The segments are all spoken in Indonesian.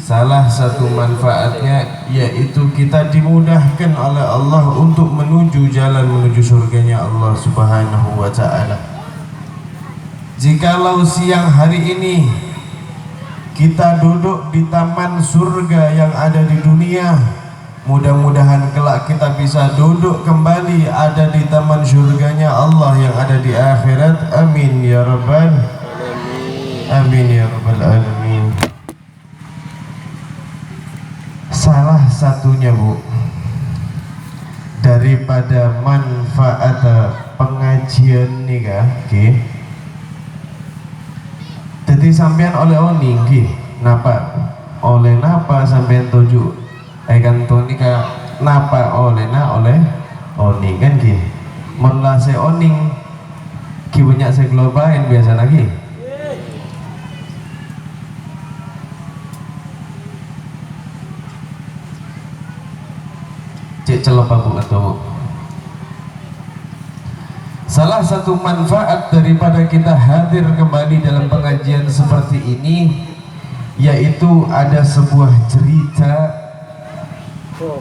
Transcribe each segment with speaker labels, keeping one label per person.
Speaker 1: Salah satu manfaatnya yaitu kita dimudahkan oleh Allah untuk menuju jalan menuju surganya Allah Subhanahu wa ta'ala. Jikalau siang hari ini kita duduk di taman surga yang ada di dunia, mudah-mudahan kelak kita bisa duduk kembali ada di taman surganya Allah yang ada di akhirat. Amin ya rabbal alamin. Amin ya rabbal alamin. Salah satunya Bu, daripada manfaat pengajian nih kah, jadi sampean oleh oning napa oleh napa sampean tuju kan tonika napa oleh oning kan menlah se oning banyak se globain biasa lagi. Cek celopa Bu atau salah satu manfaat daripada kita hadir kembali dalam pengajian seperti ini yaitu ada sebuah cerita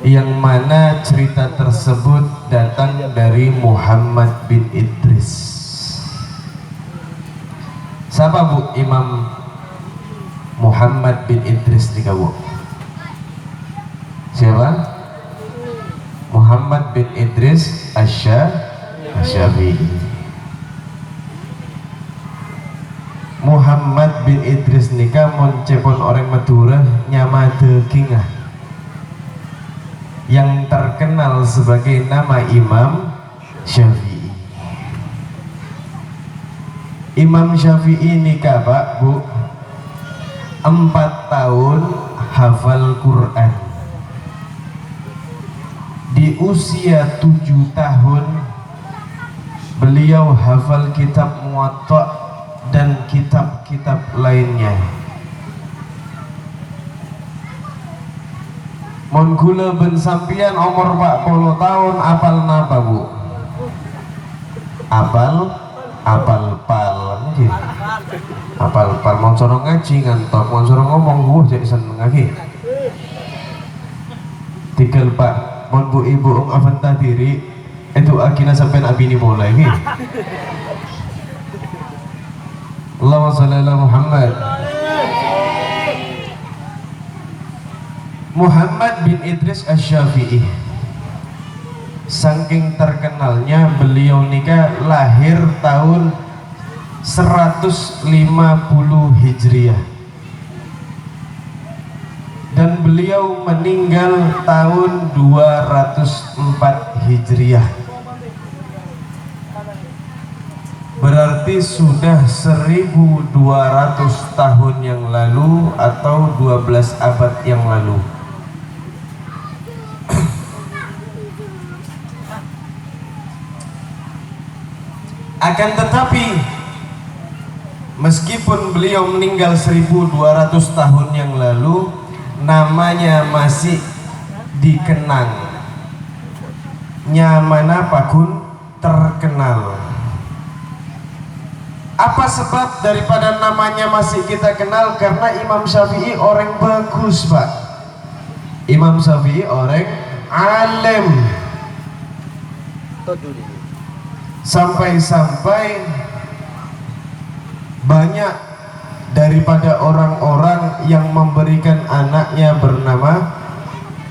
Speaker 1: yang mana cerita tersebut datang dari Muhammad bin Idris. Siapa Bu Imam Muhammad bin Idris nih Bu? Siapa? Muhammad bin Idris Asy-Syafi'i. Muhammad bin Idris nika moncepon orang Madura nyama dekingah yang terkenal sebagai nama Imam Syafi'i. Imam Syafi'i nika Pak Bu 4 tahun hafal Quran. Di usia 7 tahun beliau hafal kitab Muwatta dan kitab-kitab lainnya. Mon kula ben sampian umur 40 tahun apal napa Bu? Apal pal nggih. Apal pal mon soro ngaji ngantor mon soro ngomong jadi seneng lagi. Tikel Pak mon Bu Ibu avanta diri itu akhirnya sampai nabi ini mulai nih. Allahumma shalli ala Muhammad. Muhammad bin Idris Asy-Syafi'i saking terkenalnya beliau nikah lahir tahun 150 Hijriah dan beliau meninggal tahun 204 Hijriah. Berarti sudah 1200 tahun yang lalu atau 12 abad yang lalu. Akan tetapi meskipun beliau meninggal 1200 tahun yang lalu, namanya masih dikenang, nyamana pakun terkenal. Apa sebab daripada namanya masih kita kenal? Karena Imam Syafi'i orang bagus Pak. Imam Syafi'i orang alim. Sampai-sampai banyak daripada orang-orang yang memberikan anaknya bernama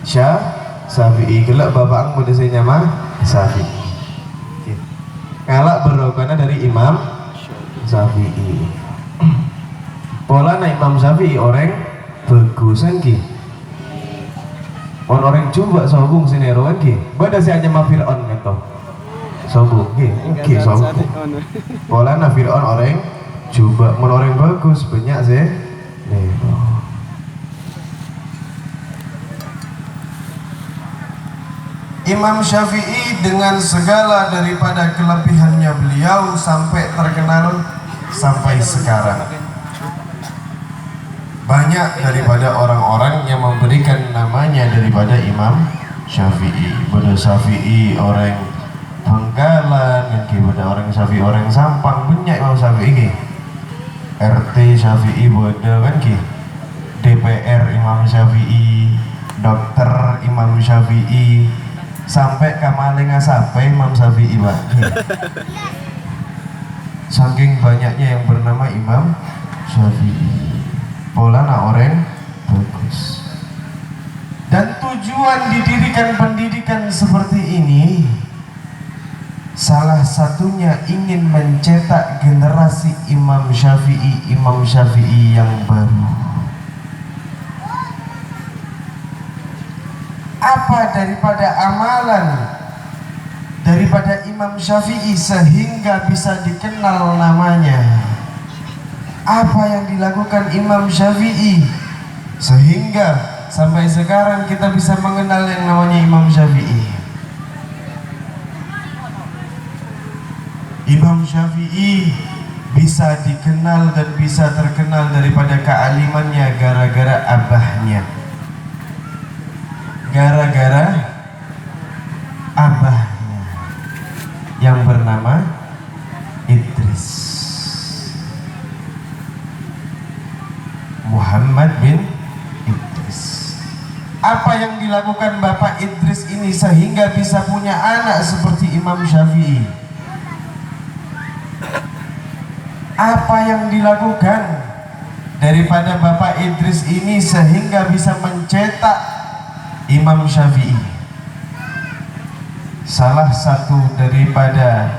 Speaker 1: Syafi'i. Kelak bapak ang saya nama Syafi'i. Kalak berokana dari Imam Syafi'i. Pola na Imam Syafi'i orang bagusan ki. Orang coba sobung sinero ki. Bada si hanya ma Fir'aun gitu. Sobung ki, sobung. Pola na Fir'aun orang coba orang bagus banyak sih. Imam Syafi'i dengan segala daripada kelebihannya beliau sampai terkenal sampai sekarang. Banyak daripada orang-orang yang memberikan namanya daripada Imam Syafi'i. Pada Syafi'i orang Bangkalan, pada orang Syafi'i orang Sampang, banyak Imam Syafi'i. RT Syafi'i pada kan DPR Imam Syafi'i, dokter Imam Syafi'i, sampai kamalinga sampai Imam Syafi'i Pak. Saking banyaknya yang bernama Imam Syafi'i, polana orang bagus. Dan tujuan didirikan pendidikan seperti ini salah satunya ingin mencetak generasi Imam Syafi'i yang baru. Apa daripada amalan daripada Imam Syafi'i sehingga bisa dikenal namanya? Apa yang dilakukan Imam Syafi'i sehingga sampai sekarang kita bisa mengenal yang namanya Imam Syafi'i? Imam Syafi'i bisa dikenal dan bisa terkenal daripada kealimannya gara-gara abahnya, gara-gara abahnya yang bernama Idris, Muhammad bin Idris. Apa yang dilakukan Bapak Idris ini sehingga bisa punya anak seperti Imam Syafi'i? Apa yang dilakukan daripada Bapak Idris ini sehingga bisa mencetak Imam Syafi'i? Salah satu daripada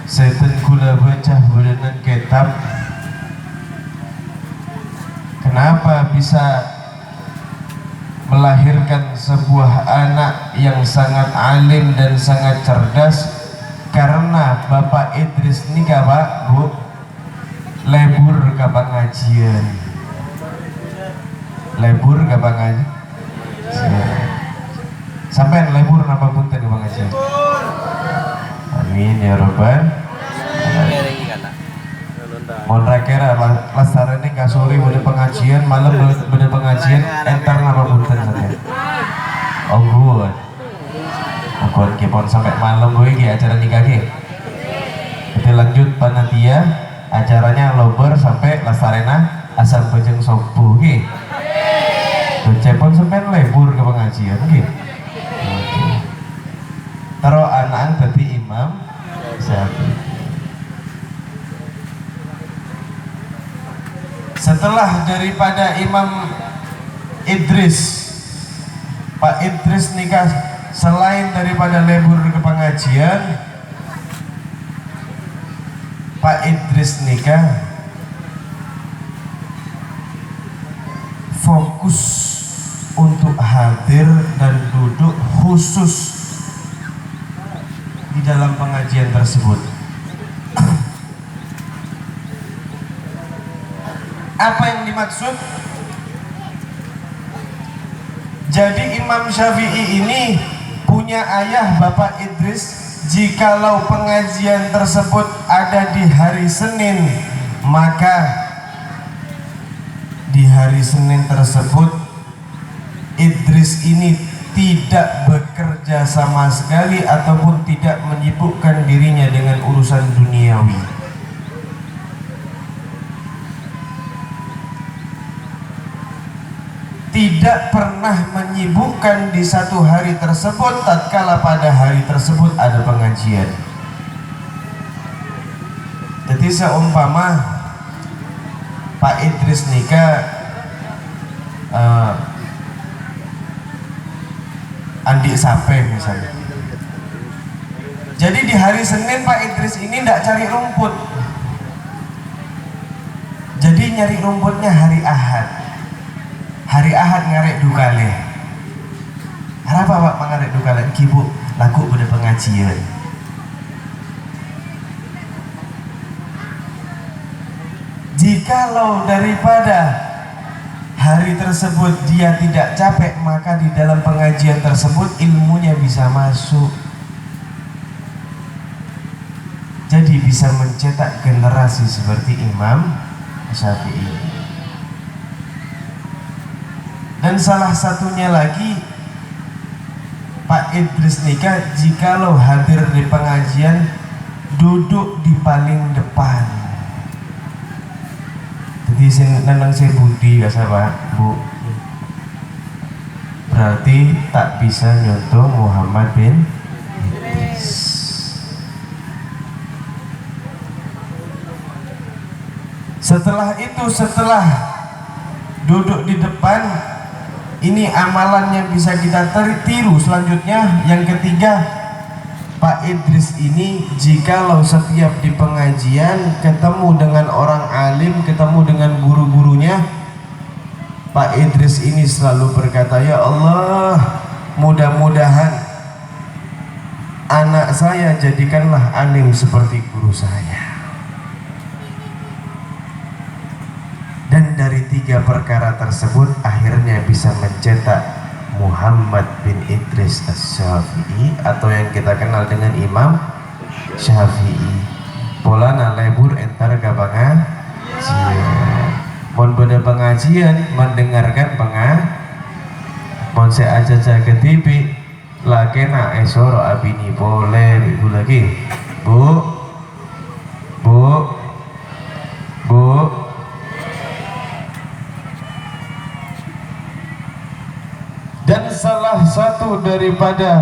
Speaker 1: setan kula baca bulanan kitab, kenapa bisa melahirkan sebuah anak yang sangat alim dan sangat cerdas? Karena Bapak Idris ini Pak Bu lebur ke pengajian, lebur ke pengajian. Sampai lebur napa punten ke pengajian. Amin ya robbal. Mohon rakera lasarane ka sore bener pengajian, malam bener pengajian, entar napa punten saja. Oh good. Buat kepon sampai malam gue ki acara nikah ki. Kita lanjut panitia acaranya lober sampai lasarena asal bajeng subuh ki. Cepon sampai lebur ke pengajian ki. Taruh anak tadi Imam Syafi'i. Setelah daripada Imam Idris, Pak Idris nikah. Selain daripada lebur ke pengajian, Pak Idris nikah fokus untuk hadir dan duduk khusus di dalam pengajian tersebut. Apa yang dimaksud? Jadi Imam Syafi'i ini punya ayah Bapak Idris. Jikalau pengajian tersebut ada di hari Senin, maka di hari Senin tersebut Idris ini tidak bekerja sama sekali ataupun tidak menyibukkan dirinya dengan urusan duniawi. Tidak pernah menyibukkan di satu hari tersebut tatkala pada hari tersebut ada pengajian. Jadi seumpama Pak Idris nikah Andi Sape misalnya. Jadi di hari Senin Pak Idris ini tidak cari rumput. Jadi nyari rumputnya hari Ahad. Hari Ahad ngarek dukale. Apa Pak mengarek dukale? Kibu laku pada pengajian. Jikalau daripada hari tersebut dia tidak capek, maka di dalam pengajian tersebut ilmunya bisa masuk. Jadi bisa mencetak generasi seperti Imam Syafi'i. Dan salah satunya lagi Pak Idris nikah jikalau hadir di pengajian duduk di paling depan. Jadi neneng si Budi kasa Pak Bu, berarti tak bisa nyontoh Muhammad bin Idris. Setelah itu, setelah duduk di depan, ini amalan yang bisa kita tiru. Selanjutnya yang ketiga, Pak Idris ini jikalau setiap di pengajian ketemu dengan orang alim, ketemu dengan guru-gurunya, Pak Idris ini selalu berkata, ya Allah, mudah-mudahan anak saya jadikanlah alim seperti guru saya. Dan dari 3 perkara tersebut akhirnya bisa mencetak Muhammad bin Idris Asy-Syafi'i, atau yang kita kenal dengan Imam Syafi'i. Polana lebur entar gabangan mon pada pengajian mendengarkan mon saya aja jaga TV lakena esoro abini boleh ibu lagi bu dan salah satu daripada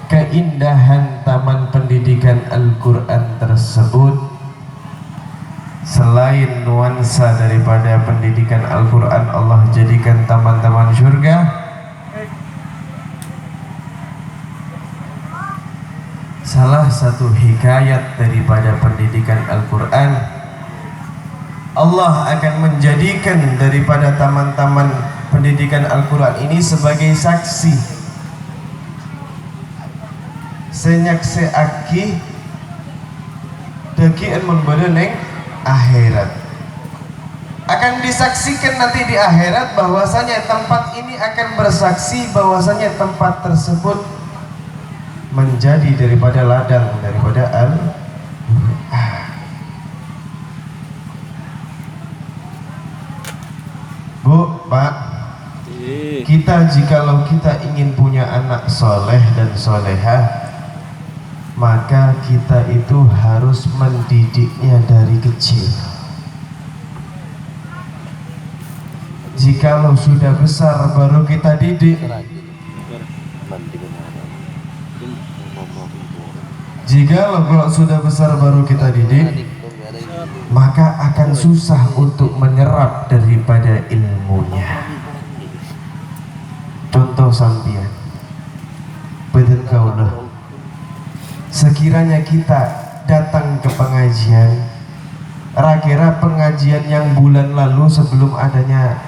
Speaker 1: keindahan taman pendidikan Al-Quran tersebut, selain nuansa daripada pendidikan Al-Quran Allah jadikan taman-taman surga, salah satu hikayat daripada pendidikan Al-Quran, Allah akan menjadikan daripada taman-taman pendidikan Al-Quran ini sebagai saksi senyaksi aki dekian membeda neng akhirat. Akan disaksikan nanti di akhirat bahwasanya tempat ini akan bersaksi bahwasanya tempat tersebut menjadi daripada ladang daripada Bu, Pak, kita jikalau kita ingin punya anak soleh dan solehah, maka kita itu harus mendidiknya dari kecil. Jikalau sudah besar baru kita didik, kalau sudah besar baru kita didik, maka akan susah untuk menyerap daripada ilmunya. Contoh sampian, betul kaulah, sekiranya kita datang ke pengajian, kira pengajian yang bulan lalu sebelum adanya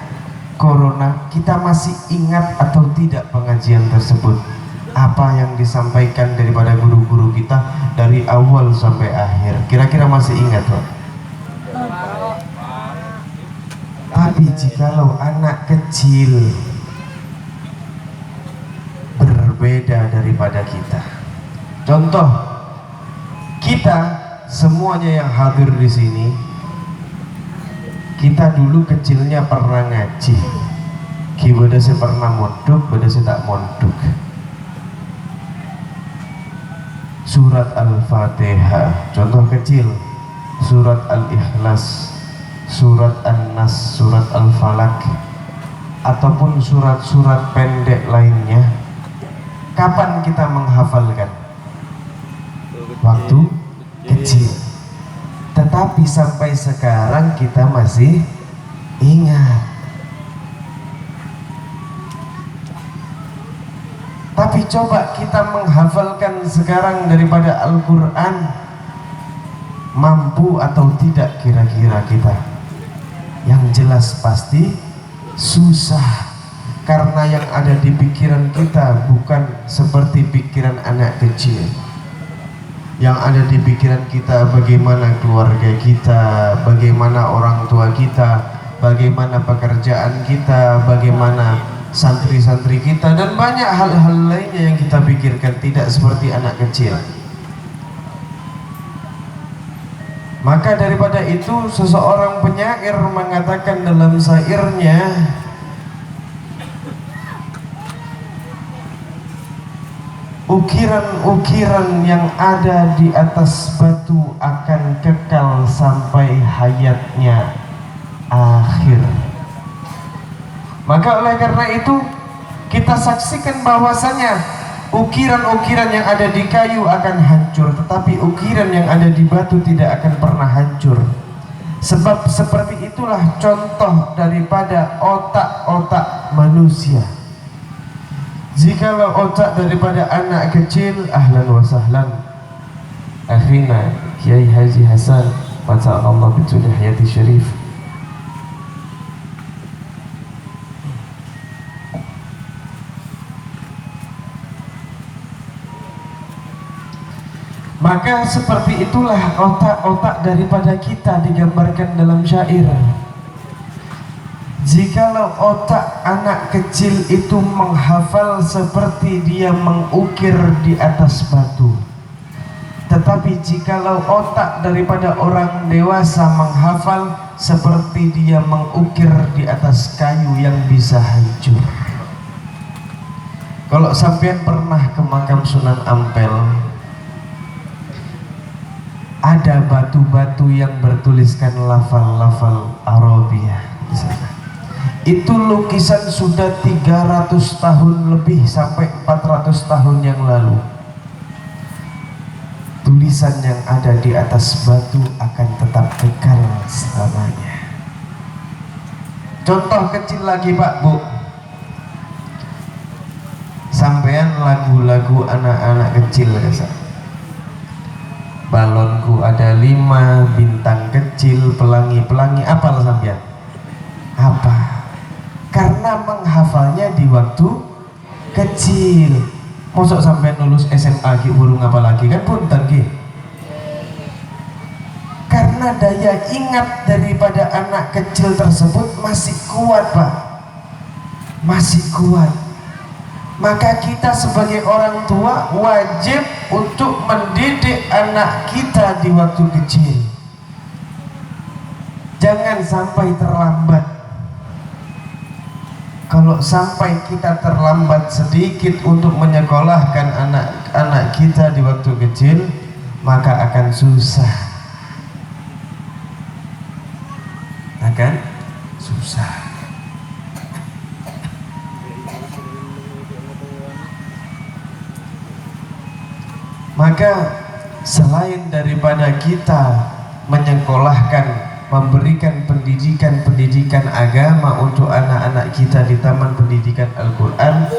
Speaker 1: corona, kita masih ingat atau tidak pengajian tersebut? Apa yang disampaikan daripada guru-guru kita dari awal sampai akhir, kira-kira masih ingat, Pak? Tapi jikalau anak kecil berbeda daripada kita, contoh kita semuanya yang hadir di sini, kita dulu kecilnya pernah ngaji, beda saya pernah mondok, beda saya tak mondok. Surat Al-Fatihah contoh kecil, surat Al-Ikhlas, surat An-Nas, surat Al-Falak, ataupun surat-surat pendek lainnya, kapan kita menghafalkan? Waktu kecil. Tetapi sampai sekarang kita masih ingat. Tapi coba kita menghafalkan sekarang daripada Al-Quran, mampu atau tidak kira-kira kita? Yang jelas pasti susah, karena yang ada di pikiran kita bukan seperti pikiran anak kecil. Yang ada di pikiran kita bagaimana keluarga kita, bagaimana orang tua kita, bagaimana pekerjaan kita, bagaimana santri-santri kita, dan banyak hal-hal lainnya yang kita pikirkan, tidak seperti anak kecil. Maka daripada itu seseorang penyair mengatakan dalam syairnya, ukiran-ukiran yang ada di atas batu akan kekal sampai hayatnya, Maka oleh karena itu kita saksikan bahwasanya ukiran-ukiran yang ada di kayu akan hancur, tetapi ukiran yang ada di batu tidak akan pernah hancur. Sebab seperti itulah contoh daripada otak-otak manusia. Jikalau otak daripada anak kecil, ahlan wa sahlan, akhina Kiai Haji Hasan mata'allah bituli hayati syarif. Maka seperti itulah otak-otak daripada kita digambarkan dalam syair. Jikalau otak anak kecil itu menghafal seperti dia mengukir di atas batu, tetapi jikalau otak daripada orang dewasa menghafal seperti dia mengukir di atas kayu yang bisa hancur. Kalau sampean pernah ke makam Sunan Ampel, ada batu-batu yang bertuliskan lafal-lafal Arabiah di sana. Itu lukisan sudah 300 tahun lebih sampai 400 tahun yang lalu. Tulisan yang ada di atas batu akan tetap kekal selamanya. Contoh kecil lagi Pak Bu, sampean lagu-lagu anak-anak kecil ya. Balonku ada 5, bintang kecil, pelangi-pelangi, apal sampean? Apa? Karena menghafalnya di waktu kecil. Mosok sampean lulus SMA ki burung apa lagi kan punten ki. Karena daya ingat daripada anak kecil tersebut masih kuat Pak, masih kuat. Maka kita sebagai orang tua wajib untuk mendidik anak kita di waktu kecil. Jangan sampai terlambat. Kalau sampai kita terlambat sedikit untuk menyekolahkan anak-anak kita di waktu kecil, maka akan susah. Akan susah. Maka selain daripada kita menyekolahkan, memberikan pendidikan agama untuk anak-anak kita di taman pendidikan Al-Quran,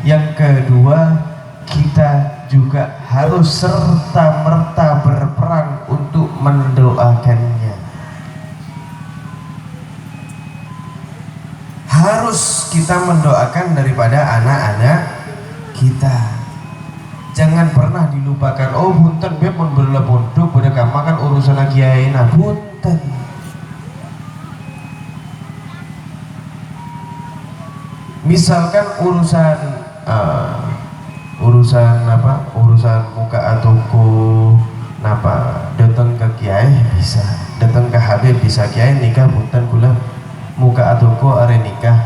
Speaker 1: yang kedua kita juga harus serta-merta berperan untuk mendoakannya. Harus kita mendoakan daripada anak-anak kita. Jangan pernah dilupakan. Oh punten beb mun beula pondok pada makan urusan kiai nah punten. Misalkan urusan muka toko napa datang ke kiai bisa, datang ke Habib bisa, kiai nikah punten kula muka toko are nikah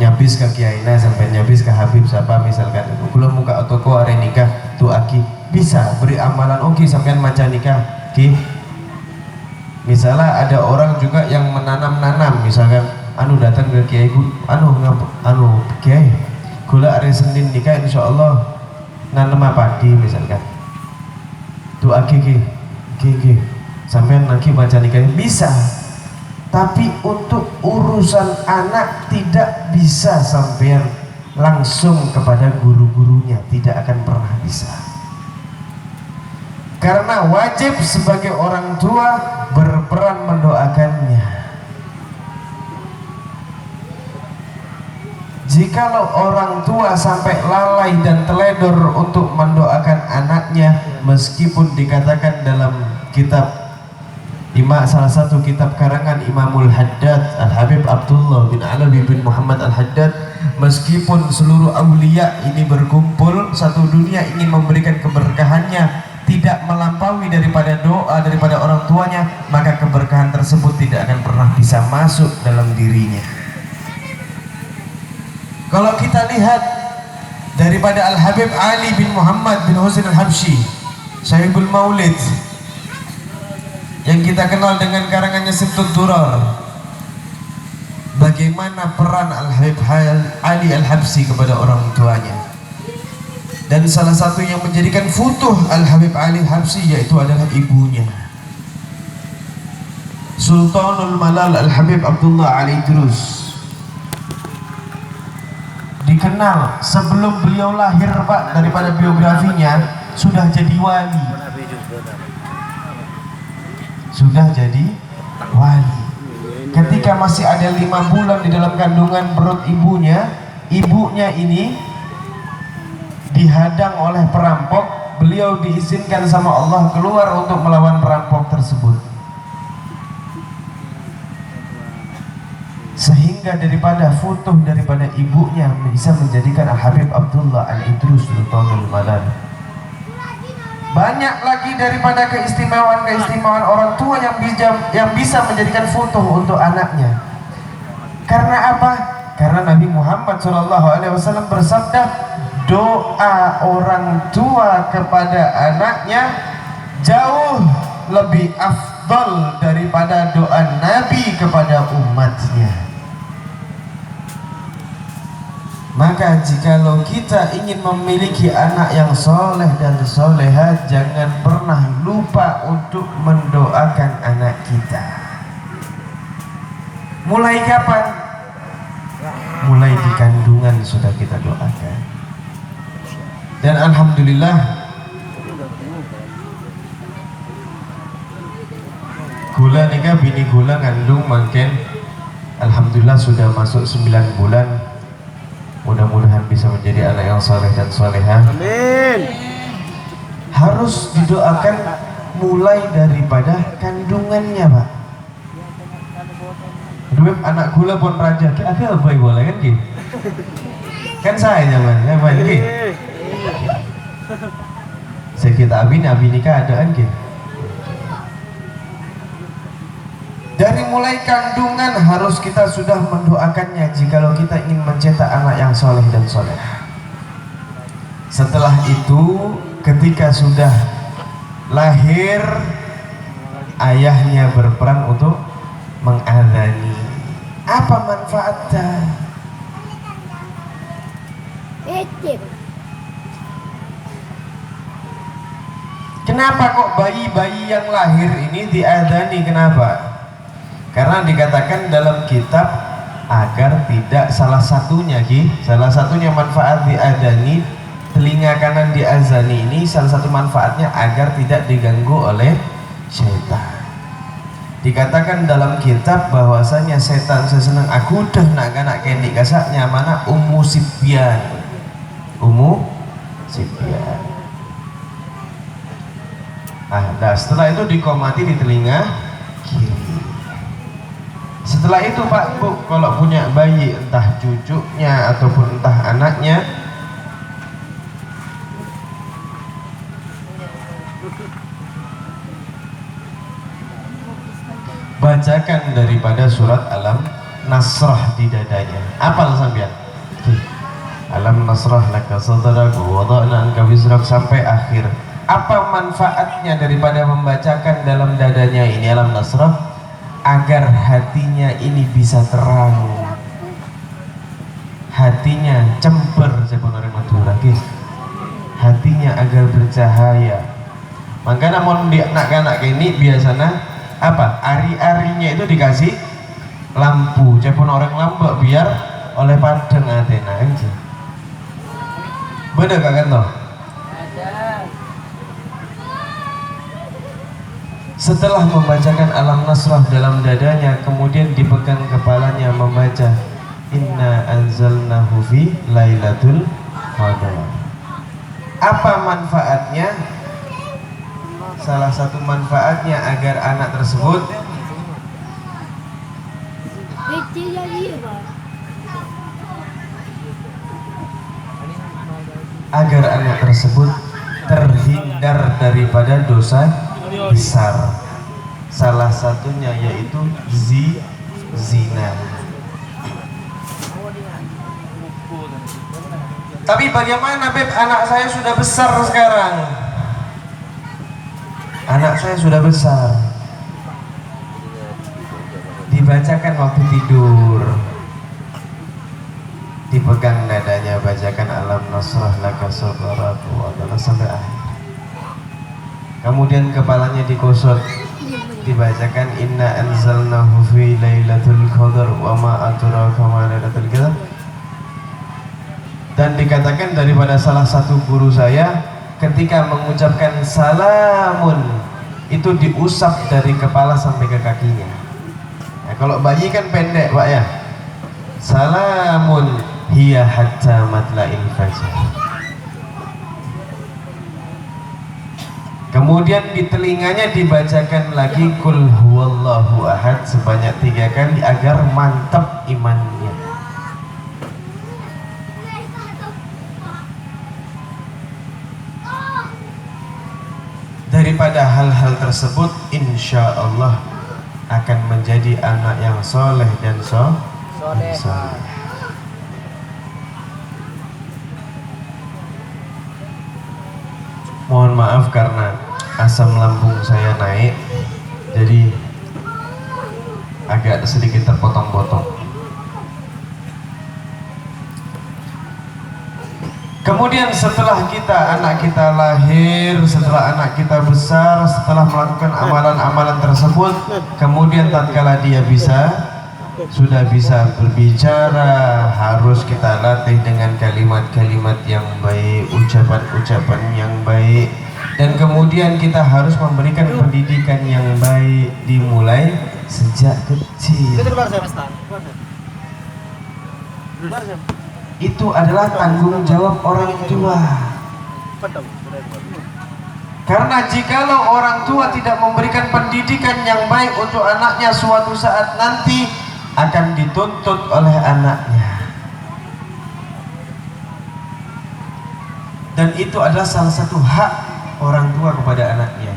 Speaker 1: nyabis ke kiai na sampai nyabis ke Habib siapa misalkan kula muka toko are nikah tu aki bisa beri amalan oke sampean maca nikah ki. Misalnya ada orang juga yang menanam misalkan anu datang ke kiai kiai gula hari Senin nikah insyaallah nanam padi misalkan tu aki ki sampean nanti baca nikah bisa. Tapi untuk urusan anak tidak bisa sampean langsung kepada guru-gurunya, tidak akan pernah bisa. Karena wajib sebagai orang tua berperan mendoakannya. Jikalau orang tua sampai lalai dan teledor untuk mendoakan anaknya, meskipun dikatakan dalam kitab salah satu kitab karangan Imamul Haddad Al-Habib Abdullah bin Alawi bin Muhammad Al-Haddad, meskipun seluruh aulia ini berkumpul satu dunia ingin memberikan keberkahannya, tidak melampaui daripada doa daripada orang tuanya, maka keberkahan tersebut tidak akan pernah bisa masuk dalam dirinya. Kalau kita lihat daripada Al-Habib Ali bin Muhammad bin Husain Al-Habsyi, Sahibul Maulid, yang kita kenal dengan karangannya Sibtut Durar, bagaimana peran Al-Habib Ali Al-Habsyi kepada orang tuanya. Dan salah satu yang menjadikan futuh Al-Habib Ali Al-Habsyi yaitu adalah ibunya, Sultanul Malal Al-Habib Abdullah Ali Idrus. Dikenal sebelum beliau lahir Pak, daripada biografinya sudah jadi wali. Sudah jadi wali. Ketika masih ada 5 bulan di dalam kandungan perut ibunya, ibunya ini dihadang oleh perampok. Beliau diizinkan sama Allah keluar untuk melawan perampok tersebut. Sehingga daripada futuh daripada ibunya bisa menjadikan Al-Habib Abdullah Al-Idrus Sultanul Malal. Banyak lagi daripada keistimewaan orang tua yang bisa menjadikan futuh untuk anaknya. Karena apa? Karena Nabi Muhammad SAW bersabda, doa orang tua kepada anaknya jauh lebih afdal daripada doa Nabi kepada umatnya. Maka jikalau kita ingin memiliki anak yang soleh dan soleha, jangan pernah lupa untuk mendoakan anak kita. Mulai kapan? Mulai di kandungan sudah kita doakan. Dan alhamdulillah, gula nikah bini gula ngandung makin, alhamdulillah sudah masuk 9 bulan. Mudah-mudahan bisa menjadi anak yang soleh dan soleha. Amin. Harus didoakan mulai daripada kandungannya Pak. Dua anak gula pun raja, ada apa boleh kan gitu? Kan saya zaman, apa lagi? Sekitar abi nikah ada kan gitu. Dari mulai kandungan harus kita sudah mendoakannya jikalau kita ingin mencetak anak yang soleh dan soleh. Setelah itu ketika sudah lahir, ayahnya berperan untuk mengadzani. Apa manfaatnya? Kenapa kok bayi-bayi yang lahir ini diadzani? Kenapa? Karena dikatakan dalam kitab agar tidak salah satunya manfaat diadzani, telinga kanan diazani ini salah satu manfaatnya agar tidak diganggu oleh syaitan. Dikatakan dalam kitab bahwasanya setan seseneng aku dah nak kendi kasaknya mana Ummu Sibyan. Nah, setelah itu dikomati di telinga kiri. Setelah itu Pak Bu, kalau punya bayi entah cucunya ataupun entah anaknya, bacakan daripada surat Alam Nasrah di dadanya. Apal sampean? Alam Nasrah laka sadrak wa wada'na anka wizrak sampai akhir. Apa manfaatnya daripada membacakan dalam dadanya ini Alam Nasrah? Agar hatinya ini bisa terang, hatinya cemper sebenarnya Madura, hatinya agar bercahaya. Makanya namun di anak-anak ini biasanya apa? Ari-arinya itu dikasih lampu, cepon orang lampu biar oleh padang Athena aja. Bener gak kan toh? Setelah membacakan Alam Nasrah dalam dadanya, kemudian dipegang kepalanya membaca Inna anzalnahu fi lailatul qadar. Apa manfaatnya? Salah satu manfaatnya agar anak tersebut terhindar daripada dosa besar. Salah satunya yaitu zina. Tapi bagaimana Beb, anak saya sudah besar sekarang. Anak saya sudah besar. Dibacakan waktu tidur. dipegang dadanya, bacakan alam nasrah laka sadraka wa wada'na sampai akhir. Kemudian kepalanya digosok, dibacakan inna anzalnahu fi lailatul qadar wa ma adraka ma lailatul qadar. Dan dikatakan daripada salah satu guru saya, ketika mengucapkan salamun itu diusap dari kepala sampai ke kakinya. Nah, kalau bayi kan pendek Pak ya, salamun hiya hatta matla'il fajr. Kemudian di telinganya dibacakan lagi kul huwallahu ahad sebanyak 3 kali agar mantap imannya. Daripada hal-hal tersebut, insya Allah akan menjadi anak yang soleh dan soleh. Mohon maaf karena asam lambung saya naik, jadi agak sedikit terpotong-potong. Kemudian setelah anak kita lahir, setelah anak kita besar, setelah melakukan amalan-amalan tersebut, kemudian tatkala dia sudah bisa berbicara, harus kita latih dengan kalimat-kalimat yang baik, ucapan-ucapan yang baik, dan kemudian kita harus memberikan pendidikan yang baik dimulai sejak kecil. Itu adalah tanggung jawab orang tua. Karena jikalau orang tua tidak memberikan pendidikan yang baik untuk anaknya, suatu saat nanti akan dituntut oleh anaknya. Dan itu adalah salah satu hak orang tua kepada anaknya.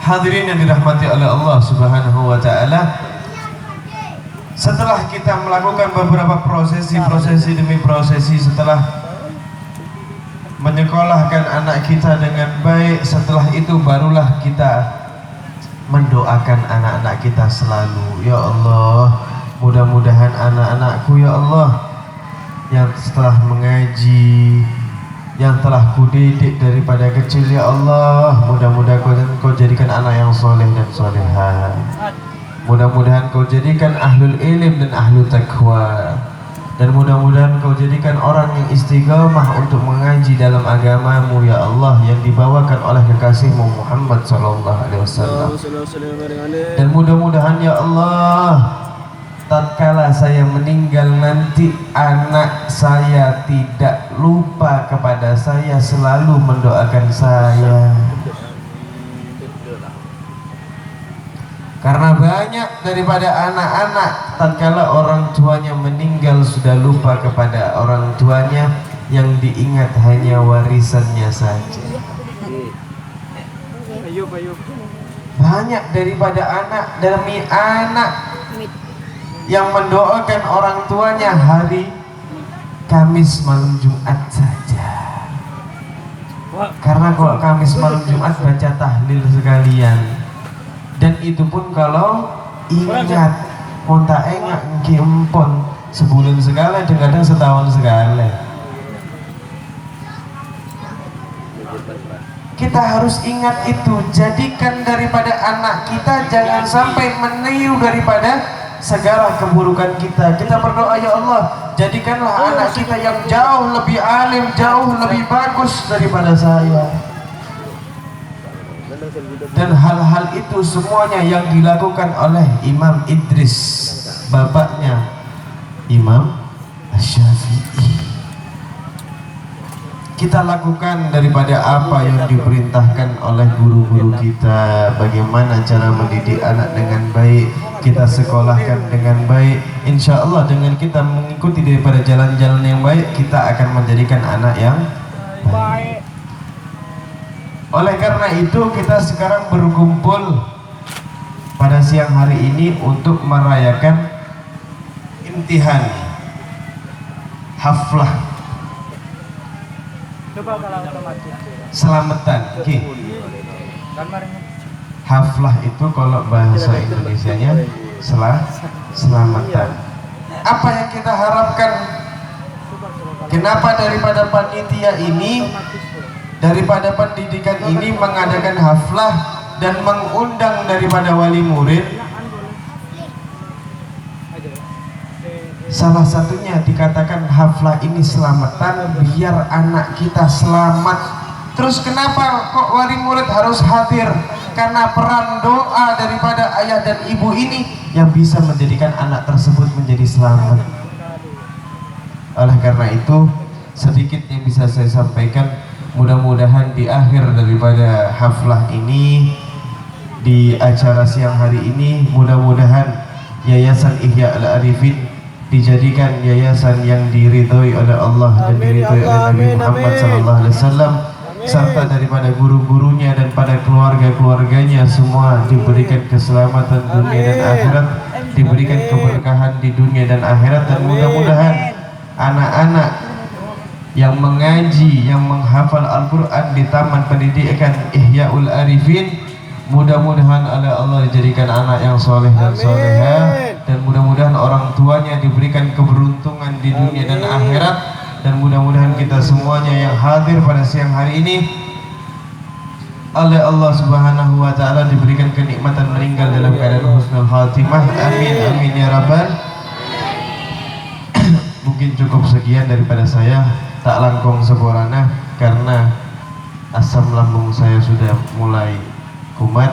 Speaker 1: Hadirin yang dirahmati oleh Allah Subhanahu wa Ta'ala, setelah kita melakukan beberapa prosesi demi prosesi, setelah menyekolahkan anak kita dengan baik, setelah itu barulah kita mendoakan anak-anak kita selalu, ya Allah, mudah-mudahan anak-anakku ya Allah yang setelah mengaji, yang telah kudidik daripada kecil ya Allah, mudah-mudahan kau jadikan anak yang soleh dan solehah. Mudah-mudahan kau jadikan ahlul ilm dan ahlul taqwa, dan mudah-mudahan kau jadikan orang yang istiqamah untuk mengaji dalam agamamu ya Allah, yang dibawakan oleh kekasihmu Muhammad SAW. Dan mudah-mudahan ya Allah, tatkala saya meninggal nanti, anak saya tidak lupa kepada saya, selalu mendoakan saya. Karena banyak daripada anak-anak tatkala orang tuanya meninggal sudah lupa kepada orang tuanya, yang diingat hanya warisannya saja. Banyak daripada anak demi anak yang mendoakan orang tuanya hari Kamis malam Jumat saja. Karena kalau Kamis malam Jumat baca tahlil sekalian, dan itu pun kalau ingat, monta engak ngempon sebulan sekali, kadang setahun sekali. Kita harus ingat itu. Jadikan daripada anak kita jangan sampai meniru daripada segala keburukan kita. Kita berdoa ya Allah, jadikanlah anak kita yang jauh lebih alim, jauh lebih bagus daripada saya. Dan hal-hal itu semuanya yang dilakukan oleh Imam Idris, bapaknya Imam Syafi'i. Kita lakukan daripada apa yang diperintahkan oleh guru-guru kita. Bagaimana cara mendidik anak dengan baik, kita sekolahkan dengan baik. Insya Allah dengan kita mengikuti daripada jalan-jalan yang baik, kita akan menjadikan anak yang baik. Oleh karena itu kita sekarang berkumpul pada siang hari ini untuk merayakan imtihan haflah Selamatan. Oke. Haflah itu kalau bahasa Indonesianya selamatan. Apa yang kita harapkan? Kenapa daripada panitia ini, daripada pendidikan ini mengadakan haflah dan mengundang daripada wali murid? Salah satunya dikatakan haflah ini selamatan biar anak kita selamat. Terus kenapa kok wali murid harus hadir? Karena peran doa daripada ayah dan ibu ini yang bisa menjadikan anak tersebut menjadi selamat. Oleh karena itu, sedikit yang bisa saya sampaikan, mudah-mudahan di akhir daripada haflah ini, di acara siang hari ini, mudah-mudahan Yayasan Ihya Al-Arifin dijadikan yayasan yang diridhoi oleh Allah dan diridhoi oleh Nabi Muhammad SAW, serta daripada guru-gurunya dan pada keluarga-keluarganya semua diberikan keselamatan dunia dan akhirat, diberikan keberkahan di dunia dan akhirat, dan mudah-mudahan anak-anak yang mengaji, yang menghafal Al-Quran di Taman Pendidikan Ihyaul Arifin, mudah-mudahan oleh Allah dijadikan anak yang soleh dan soleha, dan mudah-mudahan orang tuanya diberikan keberuntungan di dunia dan akhirat, dan mudah-mudahan kita semuanya yang hadir pada siang hari ini oleh Allah Subhanahu wa Ta'ala diberikan kenikmatan meninggal dalam keadaan husnul khatimah. Amin amin ya rabbal. Mungkin cukup sekian daripada saya, tak langkung seborana karena asam lambung saya sudah mulai kumat.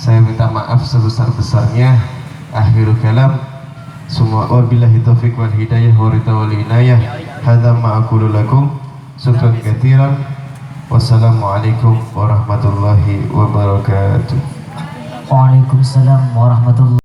Speaker 1: Saya minta maaf sebesar-besarnya. Akhirul kalam, semua wabillahi taufiq wal hidayah wa ridha wal inayah. Hadza ma aqulu lakum. Syukran katsiran. Wassalamualaikum warahmatullahi wabarakatuh.
Speaker 2: Waalaikumsalam warahmatullahi